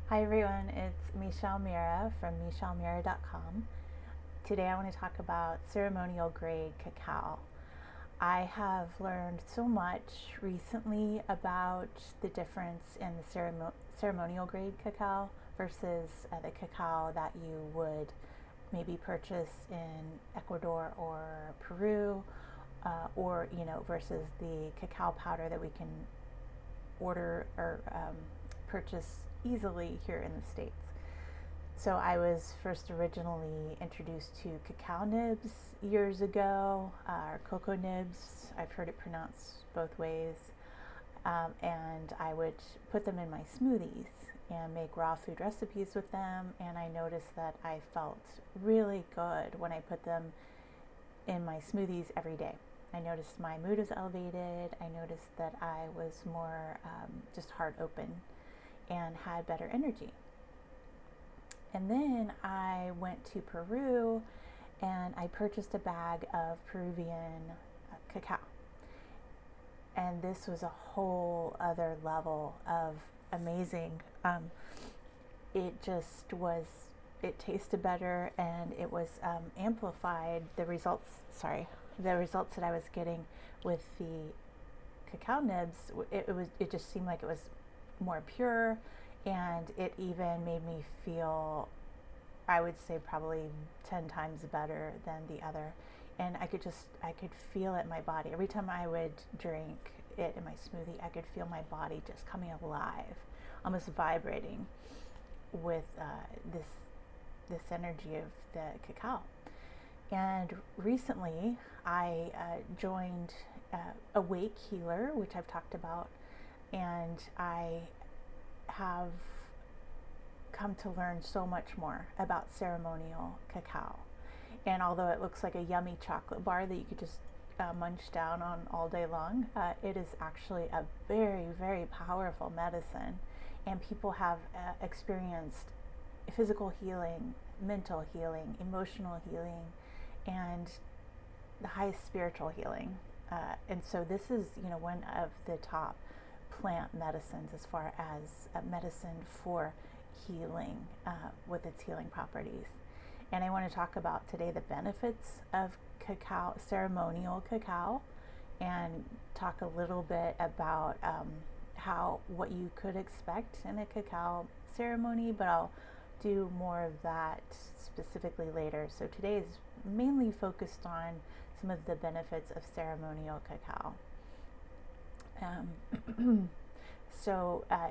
Hi everyone, it's Michelle Mira from michellemira.com. Today I want to talk about ceremonial grade cacao. I have learned so much recently about the difference in the ceremonial grade cacao versus the cacao that you would maybe purchase in Ecuador or Peru, or versus the cacao powder that we can order or purchase easily here in the States. So I was first originally introduced to cacao nibs years ago, or cocoa nibs. I've heard it pronounced both ways. And I would put them in my smoothies and make raw food recipes with them. And I noticed that I felt really good when I put them in my smoothies every day. I noticed my mood was elevated. I noticed that I was more just heart open and had better energy. And then I went to Peru and I purchased a bag of Peruvian cacao. And this was a whole other level of amazing. It just was, it tasted better, and it was amplified. The results that I was getting with the cacao nibs, it just seemed like it was more pure, and it even made me feel, I would say, probably 10 times better than the other. And I could feel it in my body. Every time I would drink it in my smoothie, I could feel my body just coming alive, almost vibrating with this energy of the cacao. And recently, I joined Awake Healer, which I've talked about, and I have come to learn so much more about ceremonial cacao. And although it looks like a yummy chocolate bar that you could just munch down on all day long, it is actually a very, very powerful medicine. And people have experienced physical healing, mental healing, emotional healing, and the highest spiritual healing. And so this is, one of the top plant medicines as far as medicine for healing, with its healing properties. And I want to talk about today the benefits of cacao, ceremonial cacao, and talk a little bit about what you could expect in a cacao ceremony, but I'll do more of that specifically later. So today is mainly focused on some of the benefits of ceremonial cacao.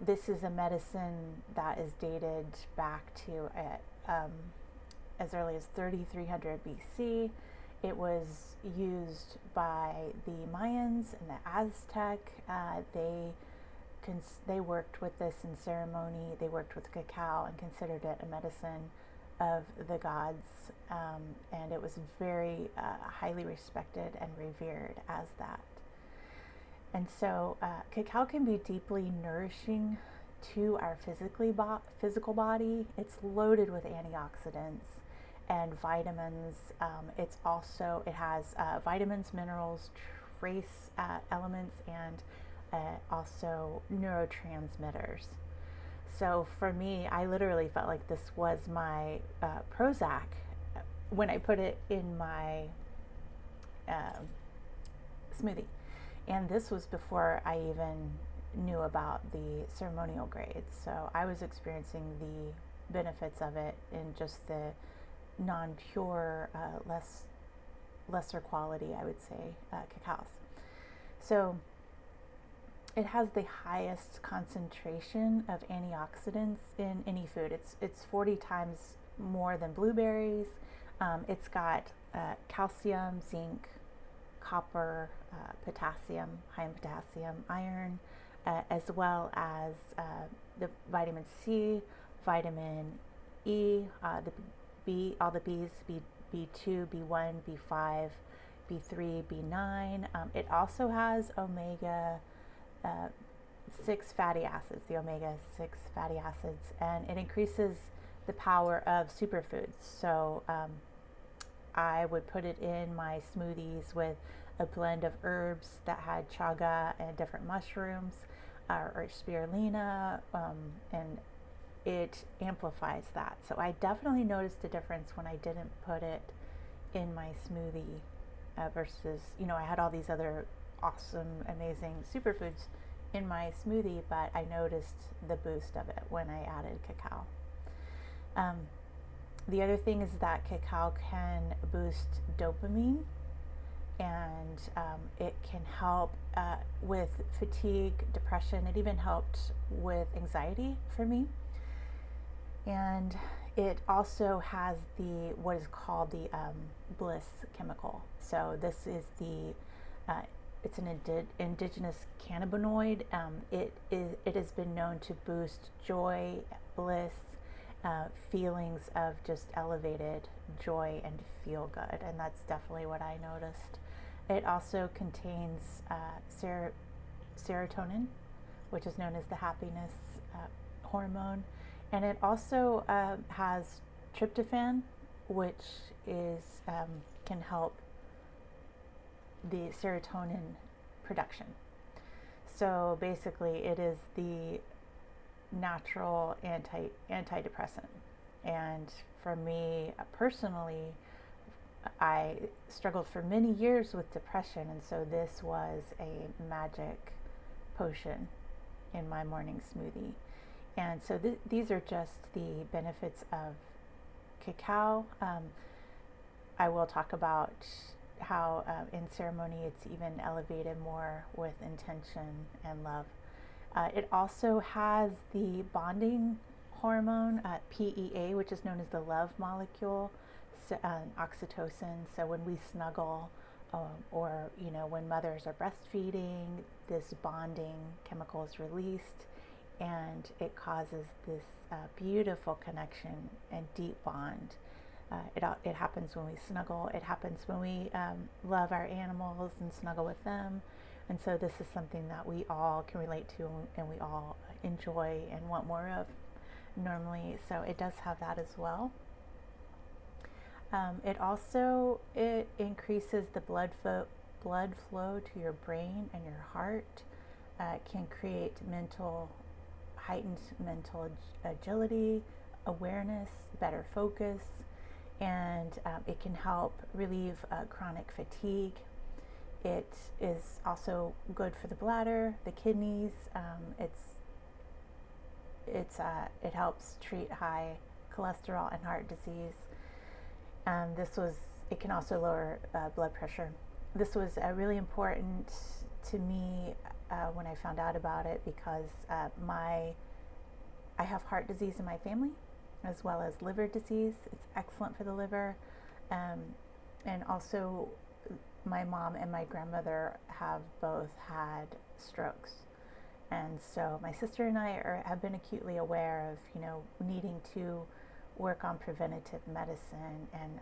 This is a medicine that is dated back to as early as 3300 BC. It was used by the Mayans and the Aztec. They worked with this in ceremony. They worked with cacao and considered it a medicine of the gods, and it was very highly respected and revered as that. And so cacao can be deeply nourishing to our physical body. It's loaded with antioxidants and vitamins. It has vitamins, minerals, trace elements, and also neurotransmitters. So for me, I literally felt like this was my Prozac when I put it in my smoothie. And this was before I even knew about the ceremonial grades. So I was experiencing the benefits of it in just the non-pure, lesser quality, I would say, cacaos. So it has the highest concentration of antioxidants in any food. It's 40 times more than blueberries. It's got calcium, zinc, copper, potassium, high in potassium, iron, as well as the vitamin C, vitamin E, all the B's, B2, B1, B5, B3, B9. It also has omega 6 fatty acids, the omega 6 fatty acids, and it increases the power of superfoods. So I would put it in my smoothies with a blend of herbs that had chaga and different mushrooms, or spirulina, and it amplifies that. So I definitely noticed a difference when I didn't put it in my smoothie versus, I had all these other awesome, amazing superfoods in my smoothie, but I noticed the boost of it when I added cacao. The other thing is that cacao can boost dopamine, and it can help with fatigue, depression. It even helped with anxiety for me. And it also has what is called the bliss chemical. So this is it's an indigenous cannabinoid. It has been known to boost joy, bliss, feelings of just elevated joy and feel good, and that's definitely what I noticed. It also contains serotonin, which is known as the happiness hormone, and it also has tryptophan, which is can help the serotonin production. So basically, it is the natural antidepressant. And for me personally, I struggled for many years with depression, and so this was a magic potion in my morning smoothie. And so these are just the benefits of cacao. I will talk about how in ceremony it's even elevated more with intention and love. It also has the bonding hormone, PEA, which is known as the love molecule, oxytocin. So when we snuggle, or when mothers are breastfeeding, this bonding chemical is released, and it causes this beautiful connection and deep bond. It happens when we snuggle. It happens when we love our animals and snuggle with them. And so this is something that we all can relate to, and we all enjoy and want more of normally. So it does have that as well. It increases the blood flow to your brain and your heart. It can create heightened mental agility, awareness, better focus, and it can help relieve chronic fatigue. It is also good for the bladder, the kidneys. It helps treat high cholesterol and heart disease. It can also lower blood pressure. This was really important to me when I found out about it, because I have heart disease in my family, as well as liver disease. It's excellent for the liver. And also, my mom and my grandmother have both had strokes. And so my sister and I have been acutely aware of, needing to work on preventative medicine and,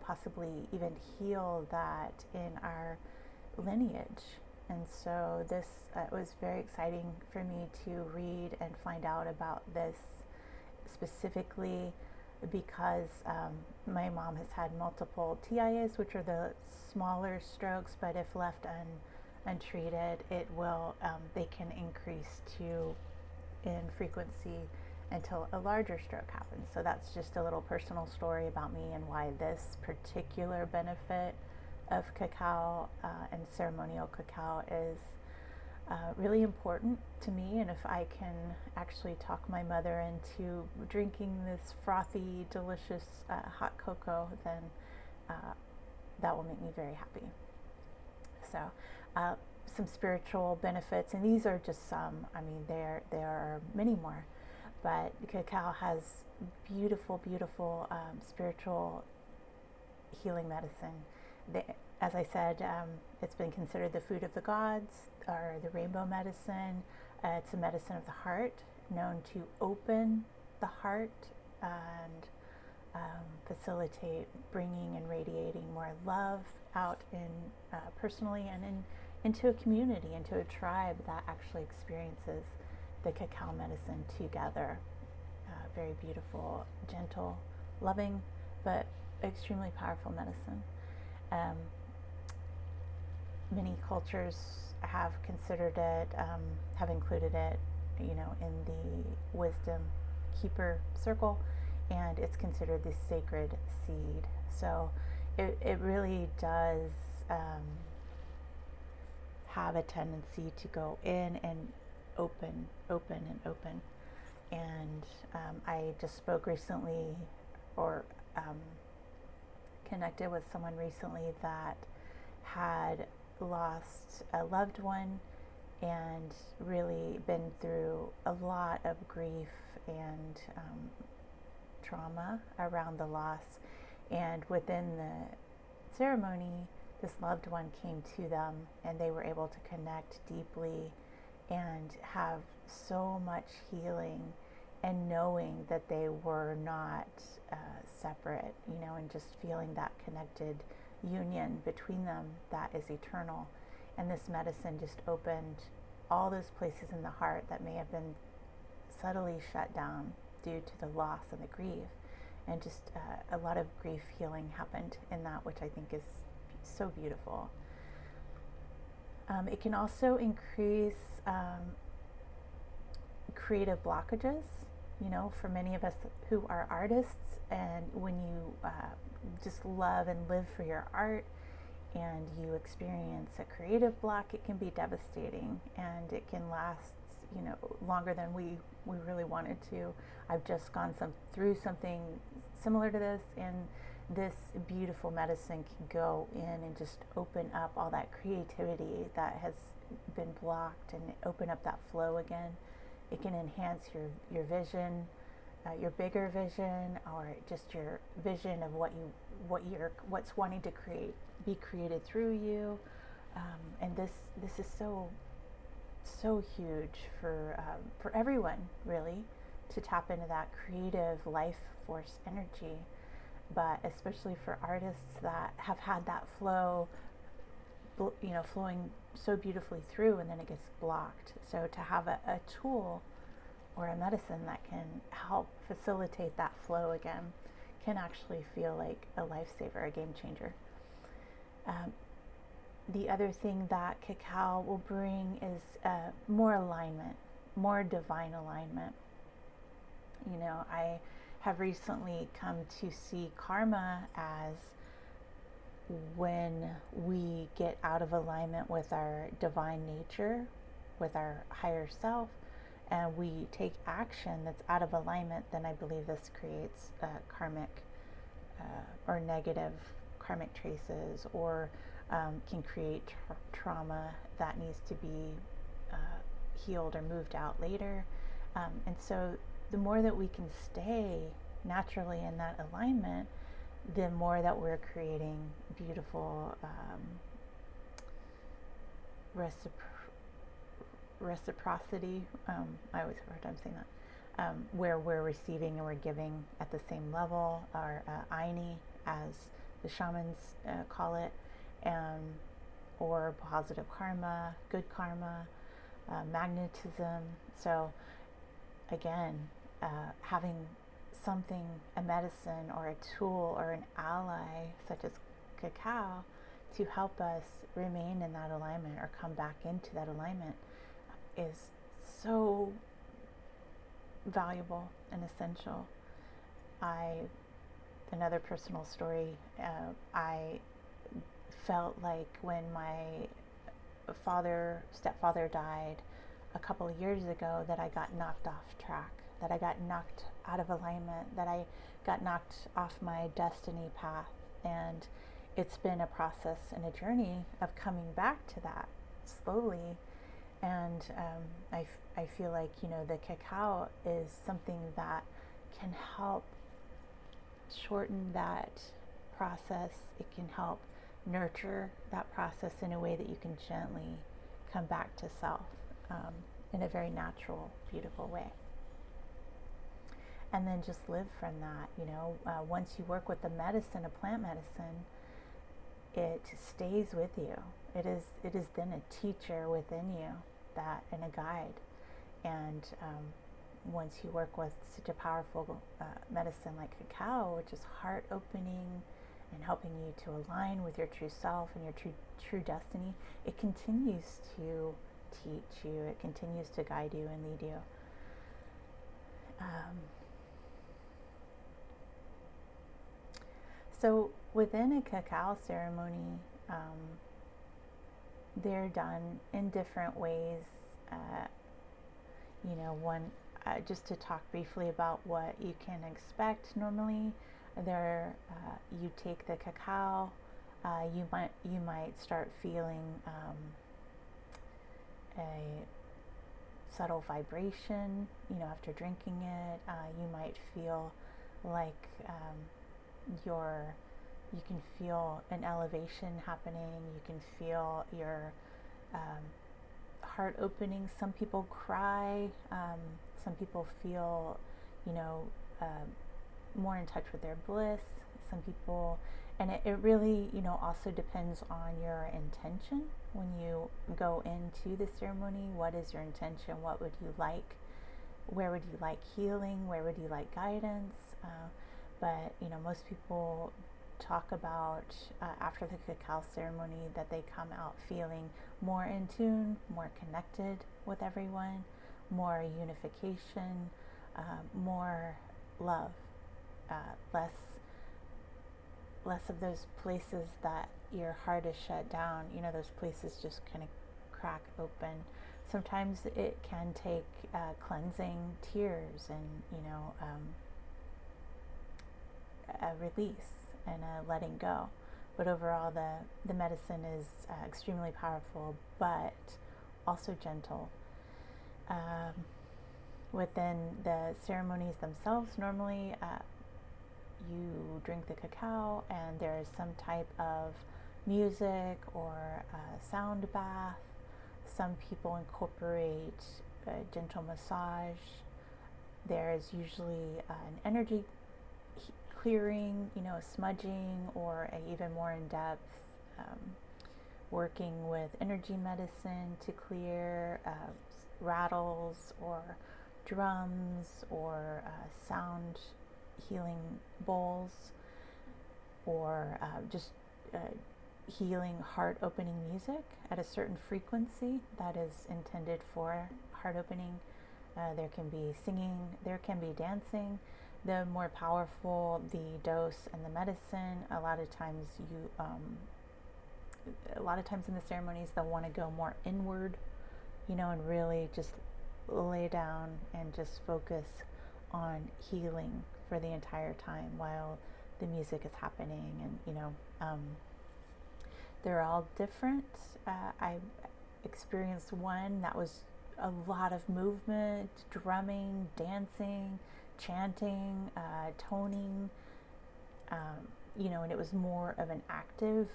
possibly even heal that in our lineage. And so this was very exciting for me to read and find out about this, specifically because my mom has had multiple TIAs, which are the smaller strokes, but if left untreated, they can increase in frequency until a larger stroke happens. So that's just a little personal story about me and why this particular benefit of cacao and ceremonial cacao is really important to me. And if I can actually talk my mother into drinking this frothy, delicious hot cocoa, then that will make me very happy. So some spiritual benefits, and these are just some. I mean, there are many more, but cacao has beautiful spiritual healing medicine. As I said, it's been considered the food of the gods, or the rainbow medicine. It's a medicine of the heart, known to open the heart and facilitate bringing and radiating more love out personally and into a community, into a tribe that actually experiences the cacao medicine together. Very beautiful, gentle, loving, but extremely powerful medicine. Many cultures have considered it, have included it, in the wisdom keeper circle, and it's considered the sacred seed. So it really does have a tendency to go in and open, open, and open. And I just spoke recently, or connected with someone recently that had lost a loved one and really been through a lot of grief and trauma around the loss. And within the ceremony, this loved one came to them and they were able to connect deeply and have so much healing, and knowing that they were not separate, and just feeling that connected union between them that is eternal. And this medicine just opened all those places in the heart that may have been subtly shut down due to the loss and the grief. And just a lot of grief healing happened in that, which I think is so beautiful. It can also increase creative blockages, for many of us who are artists. And when you just love and live for your art and you experience a creative block, it can be devastating, and it can last longer than we really wanted to. I've just gone through something similar to this, and this beautiful medicine can go in and just open up all that creativity that has been blocked and open up that flow again. It can enhance your vision, your bigger vision, or just your vision of what's wanting to be created through you. And this is so huge for everyone, really, to tap into that creative life force energy, but especially for artists that have had that flow, flowing so beautifully through, and then it gets blocked. So to have a tool or a medicine that can help facilitate that flow again can actually feel like a lifesaver, a game changer. The other thing that cacao will bring is more alignment, more divine alignment. I have recently come to see karma as when we get out of alignment with our divine nature, with our higher self, and we take action that's out of alignment, then I believe this creates karmic or negative karmic traces, or can create trauma that needs to be healed or moved out later. And so the more that we can stay naturally in that alignment, the more that we're creating beautiful reciprocity. I always have a hard time saying that. Where we're receiving and we're giving at the same level, or aini, as the shamans call it, or positive karma, good karma, magnetism. So again, having something, a medicine or a tool or an ally such as cacao, to help us remain in that alignment or come back into that alignment is so valuable and essential. Another personal story, I felt like when my stepfather died a couple of years ago, that I got knocked off track, that I got knocked out of alignment, that I got knocked off my destiny path. And it's been a process and a journey of coming back to that slowly. And I feel like, the cacao is something that can help shorten that process. It can help nurture that process in a way that you can gently come back to self in a very natural, beautiful way. And then just live from that. Once you work with the medicine, a plant medicine, it stays with you. It is then a teacher within you, and a guide. And once you work with such a powerful medicine like cacao, which is heart opening and helping you to align with your true self and your true destiny, it continues to teach you. It continues to guide you and lead you. So within a cacao ceremony, they're done in different ways. One, just to talk briefly about what you can expect normally, you take the cacao. You might start feeling a subtle vibration. After drinking it, you might feel like you can feel an elevation happening. You can feel your heart opening. Some people cry. Some people feel, more in touch with their bliss. Some people, and it really, also depends on your intention when you go into the ceremony. What is your intention? What would you like? Where would you like healing? Where would you like guidance? But most people talk about after the cacao ceremony that they come out feeling more in tune, more connected with everyone, more unification, more love, less of those places that your heart is shut down. Those places just kind of crack open. Sometimes it can take cleansing tears and a release and a letting go. But overall, the medicine is extremely powerful, but also gentle. Within the ceremonies themselves, normally you drink the cacao and there is some type of music or sound bath. Some people incorporate a gentle massage. There is usually an energy clearing, smudging, or even more in-depth working with energy medicine to clear rattles or drums or sound healing bowls, or just healing heart opening music at a certain frequency that is intended for heart opening. There can be singing, there can be dancing. The more powerful the dose and the medicine, a lot of times in the ceremonies they'll want to go more inward, and really just lay down and just focus on healing for the entire time while the music is happening. And they're all different. I experienced one that was a lot of movement, drumming, dancing, chanting, toning, and it was more of an active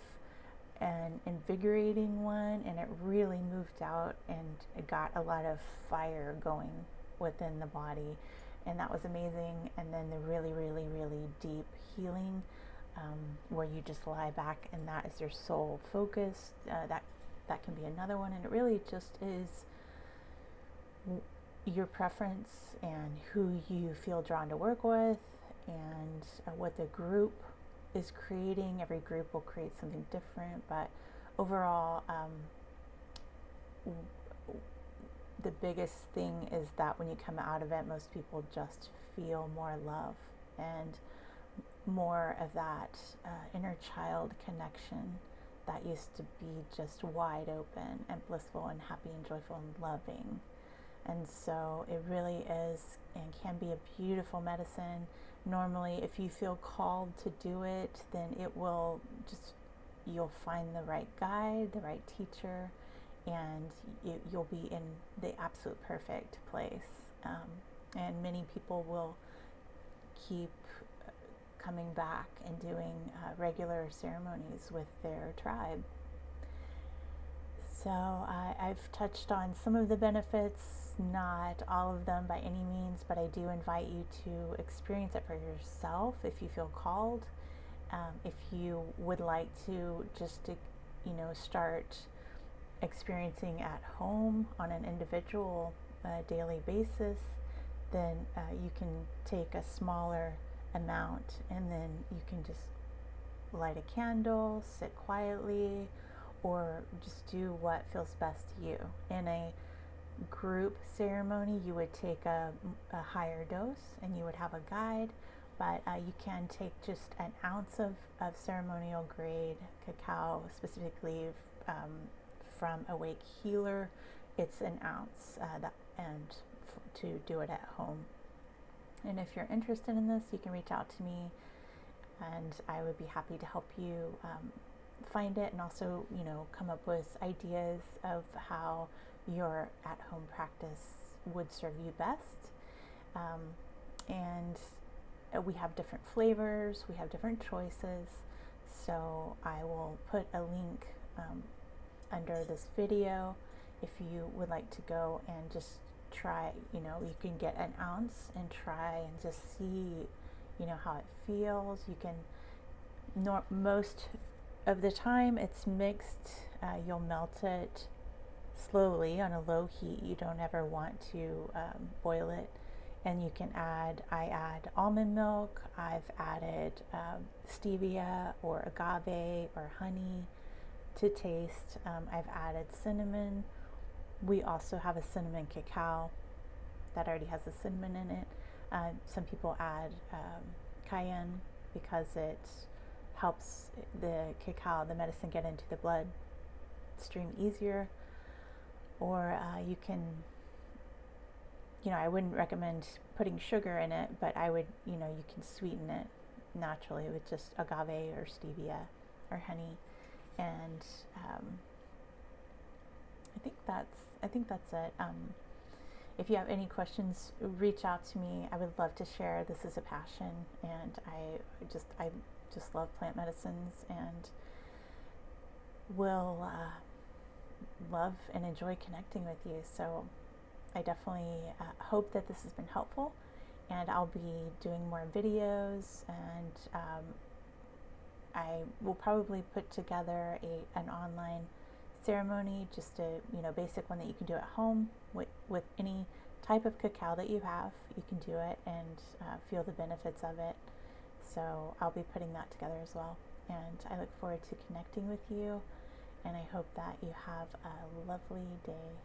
and invigorating one, and it really moved out and it got a lot of fire going within the body, and that was amazing. And then the really, really, really deep healing, where you just lie back and that is your sole focus, that can be another one, and it really just is your preference and who you feel drawn to work with, and what the group is creating. Every group will create something different, but overall, the biggest thing is that when you come out of it, most people just feel more love and more of that inner child connection that used to be just wide open and blissful and happy and joyful and loving. And so it really is and can be a beautiful medicine. Normally, if you feel called to do it, then you'll find the right guide, the right teacher, and you'll be in the absolute perfect place. And many people will keep coming back and doing regular ceremonies with their tribe. So I've touched on some of the benefits, not all of them by any means, but I do invite you to experience it for yourself if you feel called. If you would like to just to, start experiencing at home on an individual daily basis, then you can take a smaller amount and then you can just light a candle, sit quietly, or just do what feels best to you in a group ceremony, you would take a higher dose and you would have a guide, but you can take just an ounce of ceremonial grade cacao, specifically from Awake Healer. It's an ounce to do it at home. And if you're interested in this, you can reach out to me and I would be happy to help you find it, and also, come up with ideas of how your at-home practice would serve you best. And we have different flavors, we have different choices, so I will put a link under this video if you would like to go and just try. You can get an ounce and try and just see how it feels. You can most of the time it's mixed. You'll melt it slowly on a low heat. You don't ever want to boil it. And you can I add almond milk. I've added stevia or agave or honey to taste. I've added cinnamon. We also have a cinnamon cacao that already has the cinnamon in it. Some people add cayenne because it helps the cacao, the medicine, get into the blood stream easier. Or you can, I wouldn't recommend putting sugar in it, but I would, you can sweeten it naturally with just agave or stevia or honey. And I think that's it. If you have any questions, reach out to me. I would love to share. This is a passion, and I just love plant medicines, and will love and enjoy connecting with you. So I definitely hope that this has been helpful, and I'll be doing more videos, and I will probably put together an online ceremony, just a basic one that you can do at home with any type of cacao that you have. You can do it and feel the benefits of it. So I'll be putting that together as well, and I look forward to connecting with you, and I hope that you have a lovely day.